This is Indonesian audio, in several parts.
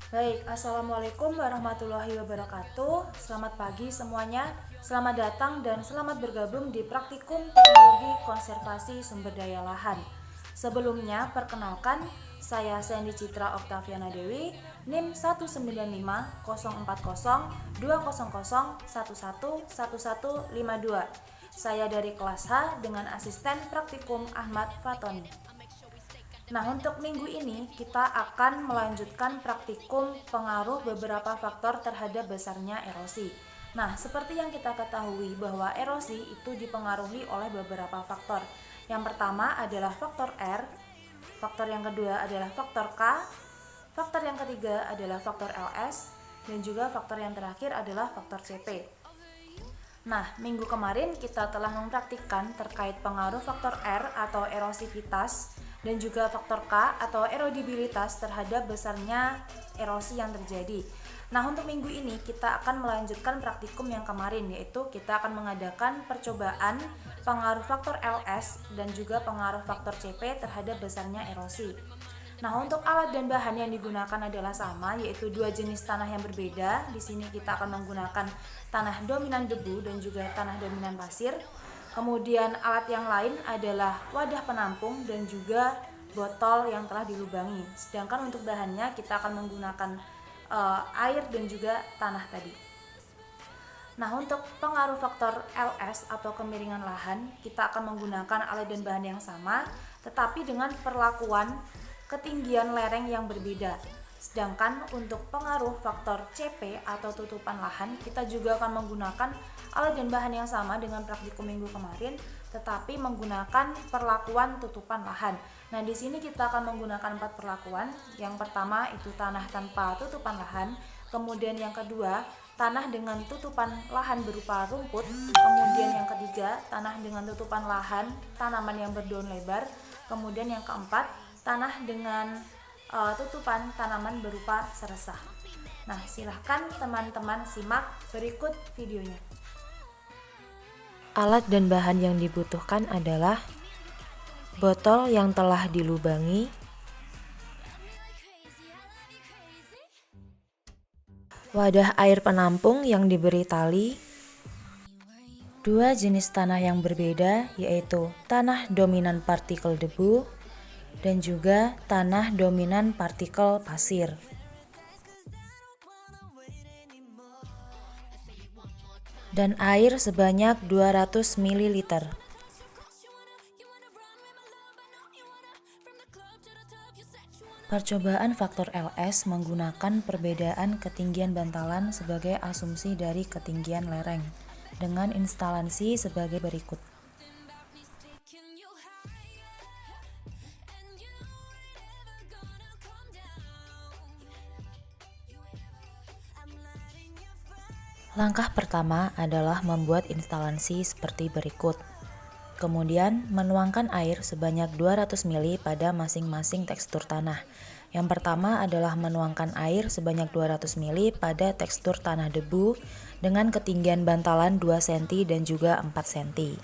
Baik, Assalamualaikum warahmatullahi wabarakatuh. Selamat pagi semuanya. Selamat datang dan selamat bergabung di Praktikum Teknologi Konservasi Sumber Daya Lahan. Sebelumnya, perkenalkan, saya Sandy Citra Oktaviana Dewi, NIM 195040200111152. Saya dari kelas H dengan asisten praktikum Ahmad Fatoni. Nah, untuk minggu ini kita akan melanjutkan praktikum pengaruh beberapa faktor terhadap besarnya erosi. Nah, seperti yang kita ketahui bahwa erosi itu dipengaruhi oleh beberapa faktor. Yang pertama adalah faktor R, faktor yang kedua adalah faktor K, faktor yang ketiga adalah faktor LS, dan juga faktor yang terakhir adalah faktor CP. Nah, minggu kemarin kita telah mempraktikkan terkait pengaruh faktor R atau erosivitas dan juga faktor K atau erodibilitas terhadap besarnya erosi yang terjadi. Nah, untuk minggu ini kita akan melanjutkan praktikum yang kemarin, yaitu kita akan mengadakan percobaan pengaruh faktor LS dan juga pengaruh faktor CP terhadap besarnya erosi. Nah, untuk alat dan bahan yang digunakan adalah sama, yaitu dua jenis tanah yang berbeda. Di sini kita akan menggunakan tanah dominan debu dan juga tanah dominan pasir. Kemudian alat yang lain adalah wadah penampung dan juga botol yang telah dilubangi. Sedangkan untuk bahannya kita akan menggunakan air dan juga tanah tadi. Nah, untuk pengaruh faktor LS atau kemiringan lahan, kita akan menggunakan alat dan bahan yang sama, tetapi dengan perlakuan ketinggian lereng yang berbeda. Sedangkan untuk pengaruh faktor CP atau tutupan lahan, kita juga akan menggunakan alat dan bahan yang sama dengan praktikum minggu kemarin, tetapi menggunakan perlakuan tutupan lahan. Nah, di sini kita akan menggunakan 4 perlakuan. Yang pertama itu tanah tanpa tutupan lahan, kemudian yang kedua tanah dengan tutupan lahan berupa rumput, kemudian yang ketiga tanah dengan tutupan lahan tanaman yang berdaun lebar, kemudian yang keempat tanah dengan tutupan tanaman berupa seresah. Nah, silahkan teman-teman simak berikut videonya. Alat dan bahan yang dibutuhkan adalah botol yang telah dilubangi, wadah air penampung yang diberi tali, dua jenis tanah yang berbeda yaitu tanah dominan partikel debu dan juga tanah dominan partikel pasir. Dan air sebanyak 200 ml. Percobaan faktor LS menggunakan perbedaan ketinggian bantalan sebagai asumsi dari ketinggian lereng dengan instalasi sebagai berikut. Langkah pertama adalah membuat instalasi seperti berikut. Kemudian, menuangkan air sebanyak 200 ml pada masing-masing tekstur tanah. Yang pertama adalah menuangkan air sebanyak 200 ml pada tekstur tanah debu dengan ketinggian bantalan 2 cm dan juga 4 cm.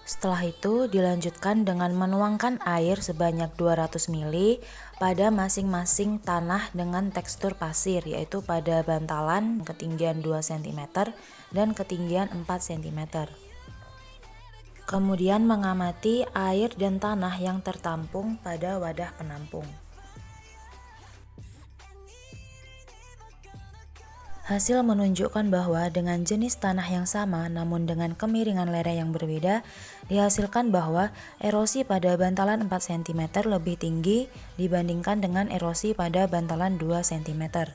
Setelah itu dilanjutkan dengan menuangkan air sebanyak 200 ml pada masing-masing tanah dengan tekstur pasir, yaitu pada bantalan ketinggian 2 cm dan ketinggian 4 cm. Kemudian mengamati air dan tanah yang tertampung pada wadah penampung. Hasil menunjukkan bahwa dengan jenis tanah yang sama namun dengan kemiringan lereng yang berbeda, dihasilkan bahwa erosi pada bantalan 4 cm lebih tinggi dibandingkan dengan erosi pada bantalan 2 cm.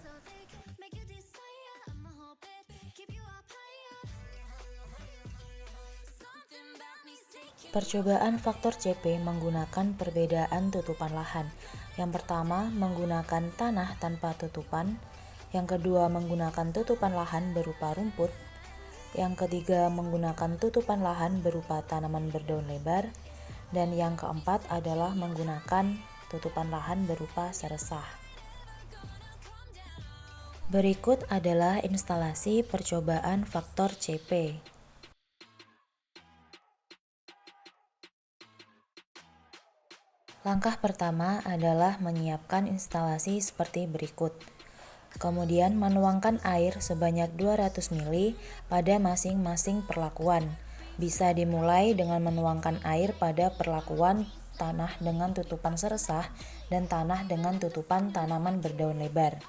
Percobaan faktor CP menggunakan perbedaan tutupan lahan. Yang pertama menggunakan tanah tanpa tutupan, yang kedua menggunakan tutupan lahan berupa rumput, yang ketiga menggunakan tutupan lahan berupa tanaman berdaun lebar, dan yang keempat adalah menggunakan tutupan lahan berupa seresah. Berikut adalah instalasi percobaan faktor CP. Langkah pertama adalah menyiapkan instalasi seperti berikut. Kemudian menuangkan air sebanyak 200 ml pada masing-masing perlakuan. Bisa dimulai dengan menuangkan air pada perlakuan tanah dengan tutupan seresah dan tanah dengan tutupan tanaman berdaun lebar.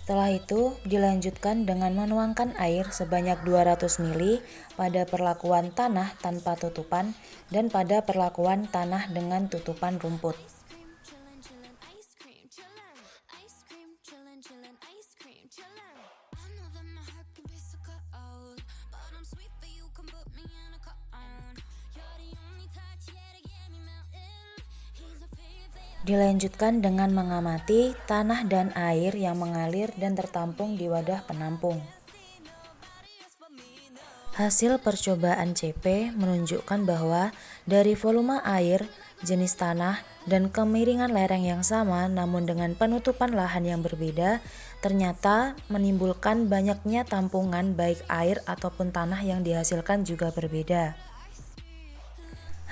Setelah itu, dilanjutkan dengan menuangkan air sebanyak 200 ml pada perlakuan tanah tanpa tutupan dan pada perlakuan tanah dengan tutupan rumput. Dilanjutkan dengan mengamati tanah dan air yang mengalir dan tertampung di wadah penampung. Hasil percobaan CP menunjukkan bahwa dari volume air, jenis tanah, dan kemiringan lereng yang sama namun dengan penutupan lahan yang berbeda, ternyata menimbulkan banyaknya tampungan baik air ataupun tanah yang dihasilkan juga berbeda.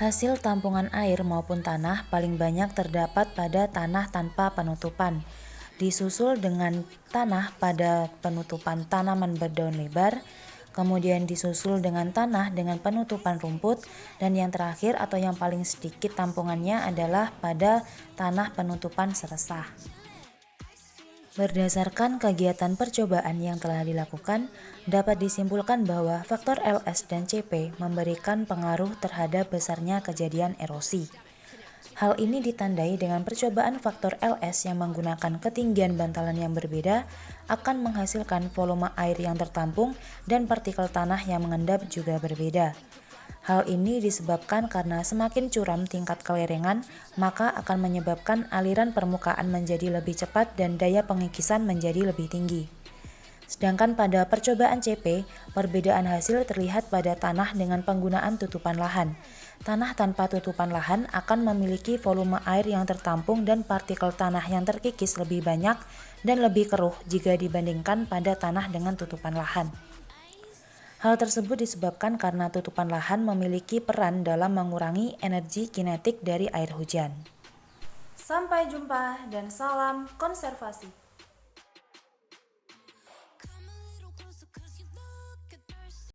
Hasil tampungan air maupun tanah paling banyak terdapat pada tanah tanpa penutupan, disusul dengan tanah pada penutupan tanaman berdaun lebar, kemudian disusul dengan tanah dengan penutupan rumput, dan yang terakhir atau yang paling sedikit tampungannya adalah pada tanah penutupan seresah. Berdasarkan kegiatan percobaan yang telah dilakukan, dapat disimpulkan bahwa faktor LS dan CP memberikan pengaruh terhadap besarnya kejadian erosi. Hal ini ditandai dengan percobaan faktor LS yang menggunakan ketinggian bantalan yang berbeda akan menghasilkan volume air yang tertampung dan partikel tanah yang mengendap juga berbeda. Hal ini disebabkan karena semakin curam tingkat kelerengan, maka akan menyebabkan aliran permukaan menjadi lebih cepat dan daya pengikisan menjadi lebih tinggi. Sedangkan pada percobaan CP, perbedaan hasil terlihat pada tanah dengan penggunaan tutupan lahan. Tanah tanpa tutupan lahan akan memiliki volume air yang tertampung dan partikel tanah yang terkikis lebih banyak dan lebih keruh jika dibandingkan pada tanah dengan tutupan lahan. Hal tersebut disebabkan karena tutupan lahan memiliki peran dalam mengurangi energi kinetik dari air hujan. Sampai jumpa dan salam konservasi.